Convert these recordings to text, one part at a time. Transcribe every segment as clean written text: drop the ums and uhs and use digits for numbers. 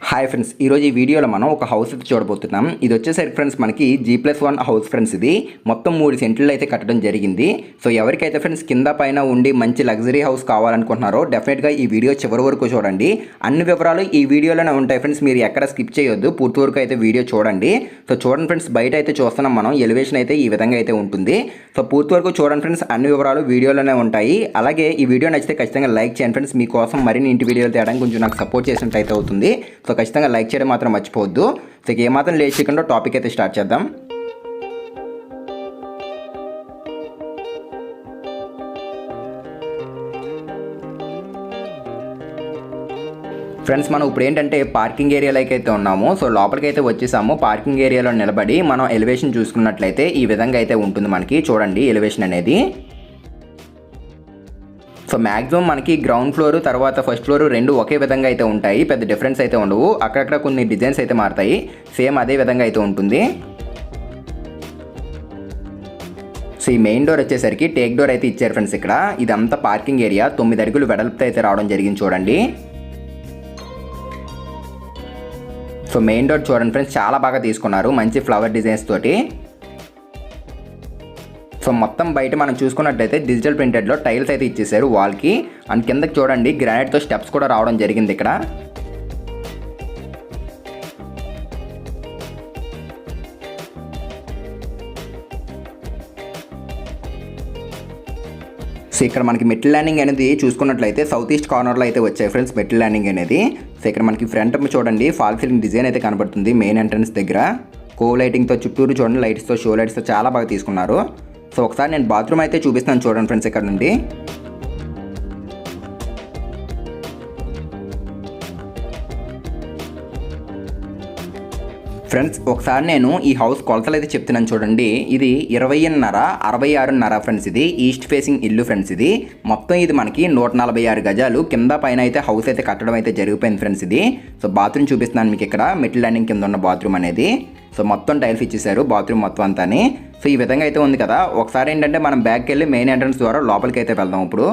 Hi friends, ఈరోజు ఈ వీడియోలో మనం ఒక హౌస్ అయితే చూడబోతున్నాం. ఇది వచ్చేసరికి ఫ్రెండ్స్ మనకి G+1 హౌస్ ఫ్రెండ్స్. ఇది మొత్తం 3 సెంట్లు అయితే కట్టడం జరిగింది. సో ఎవరికైతే ఫ్రెండ్స్ కింద పైన ఉండి మంచి లగ్జరీ హౌస్ కావాలనుకుంటున్నారో డెఫినెట్గా ఈ వీడియో చివరి వరకు చూడండి. అన్ని వివరాలు ఈ వీడియోలోనే ఉంటాయి ఫ్రెండ్స్, మీరు ఎక్కడ స్కిప్ చేయొద్దు, పూర్తి వరకు అయితే వీడియో చూడండి. సో చూడండి ఫ్రెండ్స్, బయట అయితే చూస్తున్నాం మనం, ఎలివేషన్ అయితే ఈ విధంగా అయితే ఉంటుంది. సో పూర్తి వరకు చూడండి ఫ్రెండ్స్, అన్ని వివరాలు వీడియోలోనే ఉంటాయి. అలాగే ఈ వీడియో నచ్చితే ఖచ్చితంగా లైక్ చేయండి ఫ్రెండ్స్, మీకోసం మరిన్ని ఇంటి వీడియోలు తేయడానికి కొంచెం నాకు సపోర్ట్ చేసినట్టు అయితే అవుతుంది. సో ఖచ్చితంగా లైక్ చేయడం మాత్రం మర్చిపోవద్దు. సో ఏమాత్రం లేట్ చేయకుండా టాపిక్ అయితే స్టార్ట్ చేద్దాం. ఫ్రెండ్స్, మనం ఇప్పుడు ఏంటంటే పార్కింగ్ ఏరియాలోకి అయితే ఉన్నాము. సో లోపలికి అయితే వచ్చేసాము. పార్కింగ్ ఏరియాలో నిలబడి మనం ఎలివేషన్ చూసుకున్నట్లయితే ఈ విధంగా అయితే ఉంటుంది. మనకి చూడండి ఎలివేషన్ అనేది. సో మ్యాక్సిమం మనకి గ్రౌండ్ ఫ్లోర్ తర్వాత ఫస్ట్ ఫ్లోర్ రెండు ఒకే విధంగా అయితే ఉంటాయి, పెద్ద డిఫరెన్స్ అయితే ఉండవు. అక్కడక్కడ కొన్ని డిజైన్స్ అయితే మారుతాయి, సేమ్ అదే విధంగా అయితే ఉంటుంది. సో ఈ మెయిన్ డోర్ వచ్చేసరికి టేక్ డోర్ అయితే ఇచ్చారు ఫ్రెండ్స్. ఇక్కడ ఇదంతా పార్కింగ్ ఏరియా, 9 అడుగులు వెడల్పుతో అయితే రావడం జరిగింది చూడండి. సో మెయిన్ డోర్ చూడండి ఫ్రెండ్స్, చాలా బాగా తీసుకున్నారు, మంచి ఫ్లవర్ డిజైన్స్ తోటి. సో మొత్తం బయట మనం చూసుకున్నట్లయితే డిజిటల్ ప్రింటెడ్లో టైల్స్ అయితే ఇచ్చేసారు వాల్కి. అండ్ కిందకి చూడండి గ్రానైట్తో స్టెప్స్ కూడా రావడం జరిగింది ఇక్కడ. సో ఇక్కడ మనకి మెటల్ ల్యాండింగ్ అనేది చూసుకున్నట్లయితే సౌత్ ఈస్ట్ కార్నర్లో అయితే వచ్చాయి ఫ్రెండ్స్ మెటల్ ల్యాండింగ్ అనేది. సో ఇక్కడ మనకి ఫ్రంట్ చూడండి ఫాల్ సీలింగ్ డిజైన్ అయితే కనబడుతుంది మెయిన్ ఎంట్రన్స్ దగ్గర. కో లైటింగ్తో చుట్టూరు చూడండి లైట్స్తో, షో లైట్స్తో చాలా బాగా తీసుకున్నారు. సో ఒకసారి నేను బాత్రూమ్ అయితే చూపిస్తాను చూడండి ఫ్రెండ్స్ ఇక్కడ నుండి. ఫ్రెండ్స్ ఒకసారి నేను ఈ హౌస్ కొలతలు అయితే చెప్తున్నాను చూడండి. ఇది 20.5 66.5 ఫ్రెండ్స్. ఇది ఈస్ట్ ఫేసింగ్ ఇల్లు ఫ్రెండ్స్. ఇది మొత్తం ఇది మనకి 146 గజాలు. కింద పైన అయితే హౌస్ అయితే కట్టడం అయితే జరిగిపోయింది ఫ్రెండ్స్. ఇది సో బాత్రూమ్ చూపిస్తున్నాను మీకు ఇక్కడ, మెటల్ ల్యాండింగ్ కింద ఉన్న బాత్రూమ్ అనేది. సో మొత్తం టైల్స్ ఇచ్చేసారు బాత్రూమ్ మొత్తం అంతాని. సో ఈ విధంగా అయితే ఉంది కదా. ఒకసారి ఏంటంటే మనం బ్యాక్కి వెళ్ళి మెయిన్ ఎంట్రన్స్ ద్వారా లోపలికి అయితే వెళ్దాం ఇప్పుడు.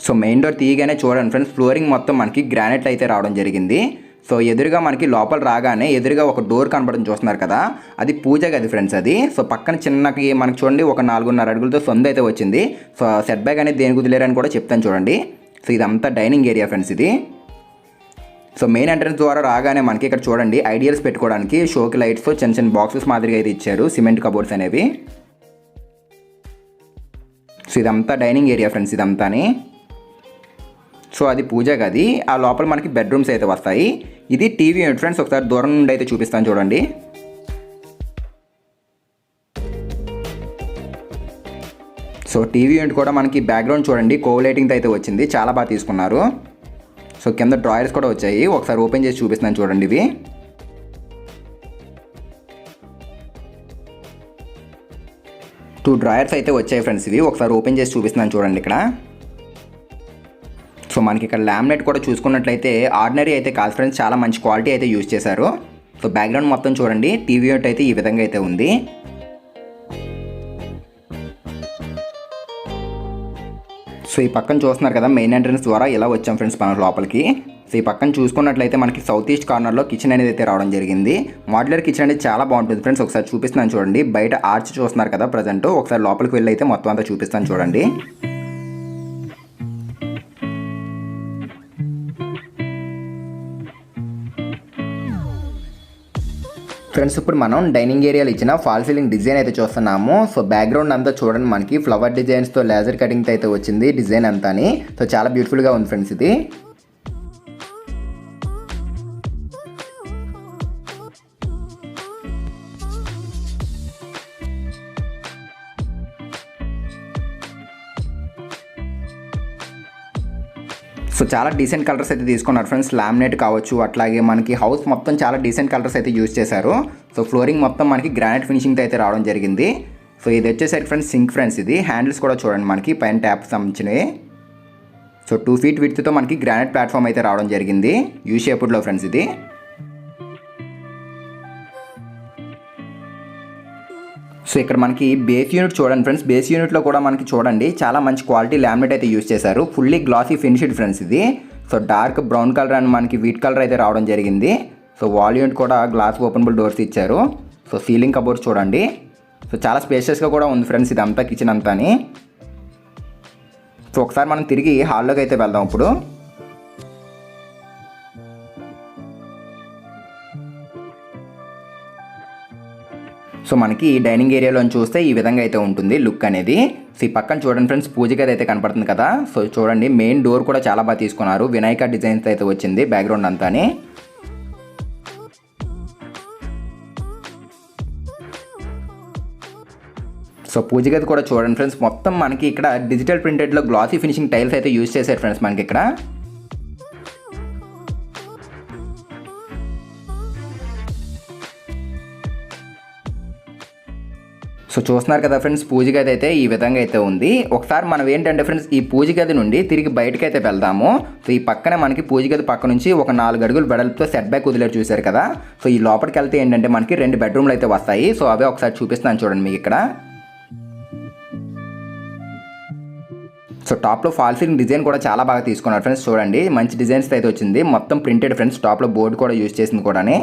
సో మెయిన్ డోర్ తీయగానే చూడండి ఫ్రెండ్స్, ఫ్లోరింగ్ మొత్తం మనకి గ్రానైట్ అయితే రావడం జరిగింది. సో ఎదురుగా మనకి లోపల రాగానే ఎదురుగా ఒక డోర్ కనబడడం చూస్తున్నారు కదా, అది పూజ గది ఫ్రెండ్స్ అది. సో పక్కన చిన్నకి మనకి చూడండి ఒక 4.5 అడుగులతో సొంత అయితే వచ్చింది. సో సెట్ బ్యాక్ అనేది దేనికి కుదిలేరని కూడా చెప్తాను చూడండి. సో ఇదంతా డైనింగ్ ఏరియా ఫ్రెండ్స్ ఇది. సో మెయిన్ ఎంట్రన్స్ ద్వారా రాగానే మనకి ఇక్కడ చూడండి ఐడియల్స్ పెట్టుకోవడానికి షోకి లైట్స్తో చిన్న చిన్న బాక్సెస్ మాదిరిగా అయితే ఇచ్చారు, సిమెంట్ కబోర్డ్స్ అనేవి. సో ఇదంతా డైనింగ్ ఏరియా ఫ్రెండ్స్ ఇదంతాని. సో అది పూజ గది, ఆ లోపల మనకి బెడ్రూమ్స్ అయితే వస్తాయి. ఇది టీవీ యూనిట్ ఫ్రెండ్స్, ఒకసారి దూరం నుండి అయితే చూపిస్తాను చూడండి. సో టీవీ యూనిట్ కూడా మనకి బ్యాక్గ్రౌండ్ చూడండి కో లైటింగ్తో అయితే వచ్చింది, చాలా బాగా తీసుకున్నారు. సో కింద డ్రాయర్స్ కూడా వచ్చాయి, ఒకసారి ఓపెన్ చేసి చూపిస్తున్నాను చూడండి. ఇవి 2 డ్రాయర్స్ అయితే వచ్చాయి ఫ్రెండ్స్. ఇవి ఒకసారి ఓపెన్ చేసి చూపిస్తున్నాను చూడండి ఇక్కడ. సో మనకి ఇక్కడ లామినేట్ కూడా చూసుకున్నట్లయితే ఆర్డినరీ అయితే కాదు ఫ్రెండ్స్, చాలా మంచి క్వాలిటీ అయితే యూజ్ చేశారు. సో బ్యాక్గ్రౌండ్ మొత్తం చూడండి టీవీ యూనిట్ అయితే ఈ విధంగా అయితే ఉంది. సో ఈ పక్కన చూస్తున్నారు కదా మెయిన్ ఎంట్రన్స్ ద్వారా ఇలా వచ్చాం ఫ్రెండ్స్ మన లోపలికి. సో ఈ పక్కన చూసుకున్నట్లయితే మనకి సౌత్ ఈస్ట్ కార్నర్లో కిచెన్ అనేది అయితే రావడం జరిగింది. మాడ్యులర్ కిచెన్ అనేది చాలా బాగుంటుంది ఫ్రెండ్స్, ఒకసారి చూపిస్తున్నాను చూడండి. బయట ఆర్చ్ చూస్తున్నారు కదా ప్రజెంట్, ఒకసారి లోపలికి వెళ్ళి అయితే మొత్తం అంతా చూపిస్తాను చూడండి. ఫ్రెండ్స్ ఇప్పుడు మనం డైనింగ్ ఏరియాలో ఇచ్చిన ఫాల్ సీలింగ్ డిజైన్ అయితే చూస్తున్నాము. సో బ్యాక్గ్రౌండ్ అంతా చూడండి మనకి ఫ్లవర్ డిజైన్స్తో లేజర్ కటింగ్తో అయితే వచ్చింది డిజైన్ అంతాని. సో చాలా బ్యూటిఫుల్గా ఉంది ఫ్రెండ్స్ ఇది. సో చాలా డీసెంట్ కలర్స్ అయితే తీసుకున్నారు ఫ్రెండ్స్, లామినేట్ కావచ్చు, అట్లాగే మనకి హౌస్ మొత్తం చాలా డీసెంట్ కలర్స్ అయితే యూజ్ చేశారు. సో ఫ్లోరింగ్ మొత్తం మనకి గ్రానైట్ ఫినిషింగ్తో అయితే రావడం జరిగింది. సో ఇది వచ్చేసరికి ఫ్రెండ్స్ సింక్ ఫ్రెండ్స్. ఇది హ్యాండిల్స్ కూడా చూడండి మనకి పైన ట్యాప్ సంబంధించినవి. సో 2 feet విడ్త్తో మనకి గ్రానైట్ ప్లాట్ఫామ్ అయితే రావడం జరిగింది యూ షేప్డ్లో ఫ్రెండ్స్ ఇది. సో ఇక్కడ మనకి బేస్ యూనిట్ చూడండి ఫ్రెండ్స్, బేస్ యూనిట్లో కూడా మనకి చూడండి చాలా మంచి క్వాలిటీ లామినేట్ అయితే యూస్ చేశారు. ఫుల్లీ గ్లాసీ ఫినిష్డ్ ఫ్రెండ్స్ ఇది. So dark brown colour and మనకి వీట్ కలర్ అయితే రావడం జరిగింది. సో వాల్ యూనిట్ కూడా గ్లాస్ ఓపెనబుల్ డోర్స్ ఇచ్చారు. సో సీలింగ్ కబోర్డ్స్ చూడండి. సో చాలా స్పేషియస్గా కూడా ఉంది ఫ్రెండ్స్ ఇదంతా, కిచెన్ అంతాని. సో ఒకసారి మనం తిరిగి హాల్లోకి అయితే వెళ్దాం ఇప్పుడు. సో మనకి డైనింగ్ ఏరియాలో చూస్తే ఈ విధంగా అయితే ఉంటుంది లుక్ అనేది. సో ఈ పక్కన చూడండి ఫ్రెండ్స్ పూజ గది అయితే కనపడుతుంది కదా. సో చూడండి మెయిన్ డోర్ కూడా చాలా బాగా తీసుకున్నారు, వినాయక డిజైన్స్ అయితే వచ్చింది బ్యాక్గ్రౌండ్ అంతాని. సో పూజ గది కూడా చూడండి ఫ్రెండ్స్, మొత్తం మనకి ఇక్కడ డిజిటల్ ప్రింటెడ్లో గ్లాసీ ఫినిషింగ్ టైల్స్ అయితే యూజ్ చేశారు ఫ్రెండ్స్ మనకి ఇక్కడ. సో చూస్తున్నారు కదా ఫ్రెండ్స్ పూజ గది అయితే ఈ విధంగా అయితే ఉంది. ఒకసారి మనం ఏంటంటే ఫ్రెండ్స్ ఈ పూజ గది నుండి తిరిగి బయటకు అయితే వెళ్దాము. సో ఈ పక్కనే మనకి పూజ గది పక్క నుంచి ఒక 4 అడుగులు వెడల్పుతో సెట్ బ్యాక్ వదిలేరు చూశారు కదా. సో ఈ లోపలికి వెళ్తే ఏంటంటే మనకి 2 బెడ్రూమ్లు అయితే వస్తాయి. సో అవే ఒకసారి చూపిస్తాను చూడండి మీకు ఇక్కడ. సో టాప్లో ఫాల్ సీలింగ్ డిజైన్ కూడా చాలా బాగా తీసుకున్నారు ఫ్రెండ్స్, చూడండి మంచి డిజైన్స్ అయితే వచ్చింది. మొత్తం ప్రింటెడ్ ఫ్రెండ్స్, టాప్లో బోర్డు కూడా యూజ్ చేసింది కూడానే.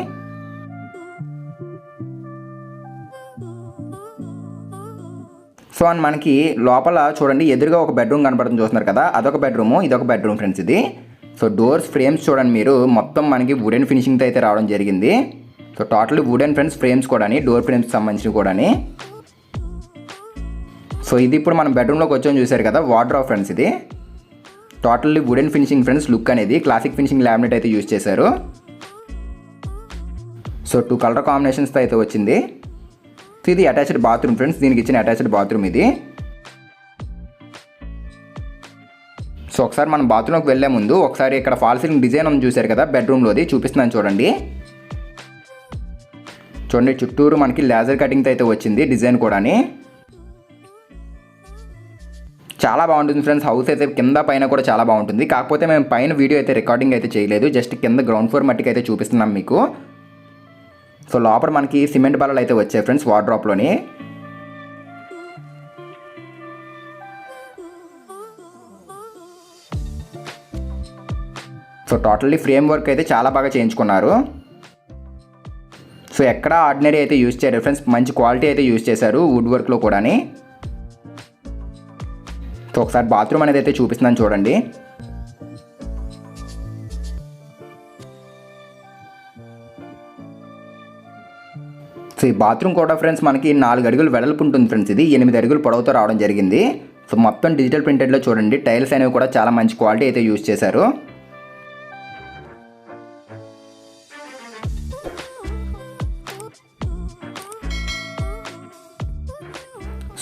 సో అండ్ మనకి లోపల చూడండి ఎదురుగా ఒక బెడ్రూమ్ కనపడుతుంది చూస్తున్నారు కదా, అదొక బెడ్రూము, ఇదొక బెడ్రూమ్ ఫ్రెండ్స్ ఇది. సో డోర్స్ ఫ్రేమ్స్ చూడండి మీరు, మొత్తం మనకి వుడెన్ ఫినిషింగ్తో అయితే రావడం జరిగింది. So total wooden friends frames కూడాని, డోర్ ఫ్రేమ్స్ సంబంధించినవి కూడాని. సో ఇది ఇప్పుడు మనం బెడ్రూమ్లోకి వచ్చాము చూసారు కదా, వార్డ్రోబ్ ఫ్రెండ్స్ ఇది. Totally wooden finishing friends, look అనేది క్లాసిక్ ఫినిషింగ్ లామినేట్ అయితే యూజ్ చేశారు. సో 2 కలర్ కాంబినేషన్స్తో అయితే వచ్చింది. సో ఇది అటాచ్డ్ బాత్రూమ్ ఫ్రెండ్స్, దీనికి ఇచ్చిన అటాచ్డ్ బాత్రూమ్ ఇది. సో ఒకసారి మనం బాత్రూమ్కి వెళ్ళే ముందు ఒకసారి ఇక్కడ ఫాల్ సీలింగ్ డిజైన్ ఉంది చూసారు కదా బెడ్రూమ్లోది, చూపిస్తున్నాను చూడండి. చూడండి చుట్టూరు మనకి లేజర్ కటింగ్తో అయితే వచ్చింది డిజైన్ కూడాని. చాలా బాగుంటుంది ఫ్రెండ్స్, హౌస్ అయితే కింద పైన కూడా చాలా బాగుంటుంది. కాకపోతే మేము పైన వీడియో అయితే రికార్డింగ్ అయితే చేయలేదు, జస్ట్ కింద గ్రౌండ్ ఫ్లోర్ మట్టికి అయితే చూపిస్తున్నాం మీకు. సో లోపల మనకి సిమెంట్ బల్లలు అయితే వచ్చాయి ఫ్రెండ్స్ వార్డ్రోబ్లోని. సో టోటల్లీ ఫ్రేమ్ వర్క్ అయితే చాలా బాగా చేయించుకున్నారు. సో ఎక్కడ ఆర్డినరీ అయితే యూజ్ చేయరు ఫ్రెండ్స్, మంచి క్వాలిటీ అయితే యూజ్ చేశారు వుడ్ వర్క్లో కూడాని. సో ఒకసారి బాత్రూమ్ అనేది అయితే చూపిస్తున్నాను చూడండి. సో ఈ బాత్రూమ్ కూడా ఫ్రెండ్స్ మనకి 4 అడుగులు వెడల్పు ఉంటుంది ఫ్రెండ్స్, ఇది 8 అడుగులు పొడవుతో రావడం జరిగింది. సో మొత్తం డిజిటల్ ప్రింటెడ్లో చూడండి టైల్స్ అనేవి కూడా చాలా మంచి క్వాలిటీ అయితే యూజ్ చేశారు.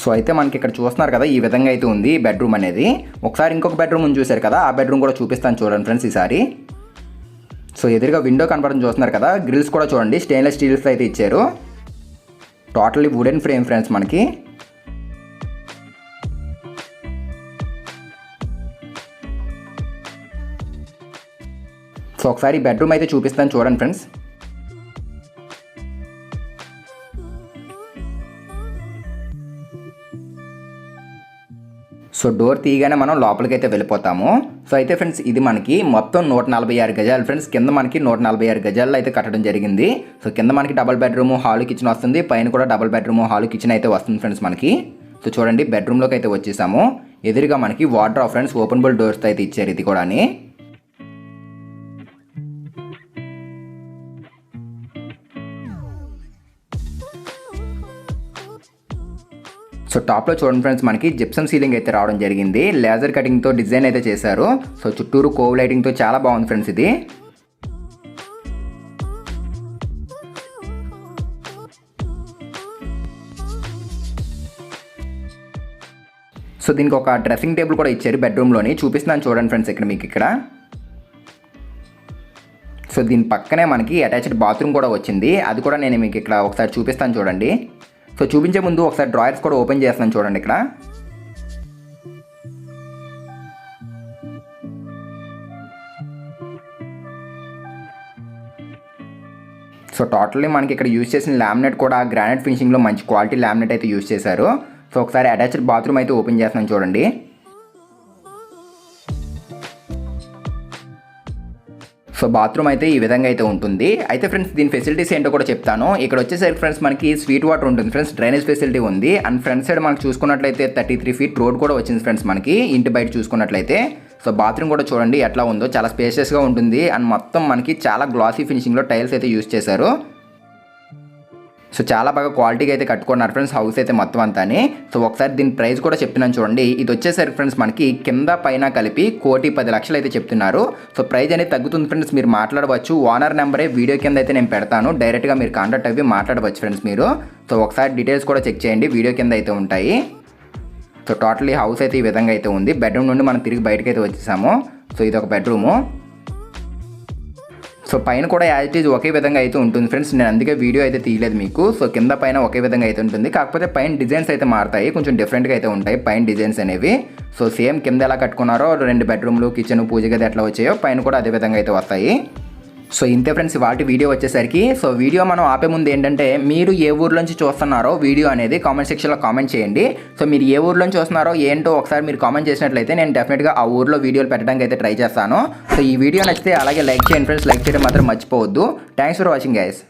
సో అయితే మనకి ఇక్కడ చూస్తున్నారు కదా ఈ విధంగా అయితే ఉంది బెడ్రూమ్ అనేది. ఒకసారి ఇంకొక బెడ్రూమ్ ఉంది చూసారు కదా, ఆ బెడ్రూమ్ కూడా చూపిస్తాను చూడండి ఫ్రెండ్స్ ఈసారి. సో ఎదురుగా విండో కనపడడం చూస్తున్నారు కదా, గ్రిల్స్ కూడా చూడండి స్టెయిన్లెస్ స్టీల్స్ అయితే ఇచ్చారు. టోటల్లీ వుడెన్ ఫ్రేమ్ ఫ్రెండ్స్ మనకి. సో ఒకసారి బెడ్రూమ్ అయితే చూపిస్తాను చూడండి ఫ్రెండ్స్. సో డోర్ తీయగానే మనం లోపలికి అయితే వెళ్ళిపోతాము. సో అయితే ఫ్రెండ్స్ ఇది మనకి మొత్తం 146 గజాలు ఫ్రెండ్స్, కింద మనకి 146 గజాల్లో అయితే కట్టడం జరిగింది. సో కింద మనకి డబుల్ బెడ్రూమ్ హాల్ కిచెన్ వస్తుంది, పైన కూడా డబుల్ బెడ్రూమ్ హాల్ కిచెన్ అయితే వస్తుంది ఫ్రెండ్స్ మనకి. సో చూడండి బెడ్రూమ్లోకి అయితే వచ్చేసాము. ఎదురుగా మనకి వార్డ్రోబ్ ఫ్రెండ్స్ ఓపెనబుల్ డోర్స్ అయితే ఇచ్చారు ఇది కూడాని. సో టాప్లో చూడండి ఫ్రెండ్స్ మనకి జిప్సమ్ సీలింగ్ అయితే రావడం జరిగింది, లేజర్ కటింగ్తో డిజైన్ అయితే చేశారు. సో చుట్టూరు కోవ్ లైటింగ్తో చాలా బాగుంది ఫ్రెండ్స్ ఇది. సో దీనికి ఒక డ్రెస్సింగ్ టేబుల్ కూడా ఇచ్చారు బెడ్రూమ్లోని, చూపిస్తున్నాను చూడండి ఫ్రెండ్స్ ఇక్కడ మీకు ఇక్కడ. సో దీని పక్కనే మనకి అటాచ్డ్ బాత్రూమ్ కూడా వచ్చింది, అది కూడా నేను మీకు ఇక్కడ ఒకసారి చూపిస్తాను చూడండి. సో చూపించే ముందు ఒకసారి డ్రాయర్స్ కూడా ఓపెన్ చేస్తున్నాను చూడండి ఇక్కడ. సో సో టోటల్లీ మనకి ఇక్కడ యూజ్ చేసిన లామినేట్ కూడా గ్రానైట్ ఫినిషింగ్లో మంచి క్వాలిటీ లామినేట్ అయితే యూజ్ చేశారు. సో ఒకసారి అటాచ్డ్ బాత్రూమ్ అయితే ఓపెన్ చేస్తున్నాను చూడండి. సో బాత్రూమ్ అయితే ఈ విధంగా అయితే ఉంటుంది. అయితే ఫ్రెండ్స్ దీని ఫెసిలిటీస్ ఏంటో కూడా చెప్తాను. ఇక్కడ వచ్చేసరికి ఫ్రెండ్స్ మనకి స్వీట్ వాటర్ ఉంటుంది ఫ్రెండ్స్, డ్రైనేజ్ ఫెసిలిటీ ఉంది. అండ్ ఫ్రంట్ సైడ్ మనకు చూసుకున్నట్లయితే 33 feet రోడ్ కూడా వచ్చింది ఫ్రెండ్స్ మనకి ఇంటి బయట చూసుకున్నట్లయితే. సో బాత్రూమ్ కూడా చూడండి ఎట్లా ఉందో, చాలా స్పేషియస్గా ఉంటుంది. అండ్ మొత్తం మనకి చాలా గ్లాసీ ఫినిషింగ్లో టైల్స్ అయితే యూజ్ చేశారు. సో చాలా బాగా క్వాలిటీగా అయితే కట్టుకున్నారు ఫ్రెండ్స్ హౌస్ అయితే మొత్తం అంతాని. సో ఒకసారి దీని ప్రైస్ కూడా చెప్తున్నాను చూడండి. ఇది వచ్చేసరికి ఫ్రెండ్స్ మనకి కింద పైన కలిపి 1,10,00,000 అయితే చెప్తున్నారు. సో ప్రైస్ అనేది తగ్గుతుంది ఫ్రెండ్స్, మీరు మాట్లాడవచ్చు. ఓనర్ నెంబరే వీడియో కింద అయితే నేను పెడతాను, డైరెక్ట్గా మీరు కాంటాక్ట్ అవి మాట్లాడవచ్చు ఫ్రెండ్స్ మీరు. సో ఒకసారి డీటెయిల్స్ కూడా చెక్ చేయండి, వీడియో కింద అయితే ఉంటాయి. సో టోటలీ హౌస్ అయితే ఈ విధంగా అయితే ఉంది. బెడ్రూమ్ నుండి మనం తిరిగి బయటకు అయితే వచ్చేసాము. సో ఇది ఒక బెడ్రూము. సో పైన కూడా యాజ్ ఇట్ ఈజ్ ఒకే విధంగా అయితే ఉంటుంది ఫ్రెండ్స్, నేను అందుకే వీడియో అయితే తీయలేదు మీకు. సో కింద పైన ఒకే విధంగా అయితే ఉంటుంది, కాకపోతే పైన డిజైన్స్ అయితే మారుతాయి, కొంచెం డిఫరెంట్గా అయితే ఉంటాయి పైన డిజైన్స్ అనేవి. సో సేమ్ కింద ఎలా కట్టుకున్నారో 2 బెడ్రూమ్లు, కిచెన్, పూజ గది ఎట్లా వచ్చాయో పైన కూడా అదే విధంగా అయితే వస్తాయి. సో ఇంతే ఫ్రెండ్స్ వాటి వీడియో వచ్చేసరికి. సో వీడియో మనం ఆపే ముందు ఏంటంటే, మీరు ఏ ఊర్లోంచి చూస్తున్నారో వీడియో అనేది కామెంట్ సెక్షన్లో కామెంట్ చేయండి. సో మీరు ఏ ఊర్లోంచి చూస్తున్నారో ఏంటో ఒకసారి మీరు కామెంట్ చేసినట్లయితే నేను డెఫినెట్గా ఆ ఊర్లో వీడియోలు పెట్టడానికి అయితే ట్రై చేస్తాను. సో ఈ వీడియో నచ్చితే అలాగే లైక్ చేయండి ఫ్రెండ్స్, లైక్ చేయడం మాత్రం మర్చిపోవద్దు. Thanks for watching guys.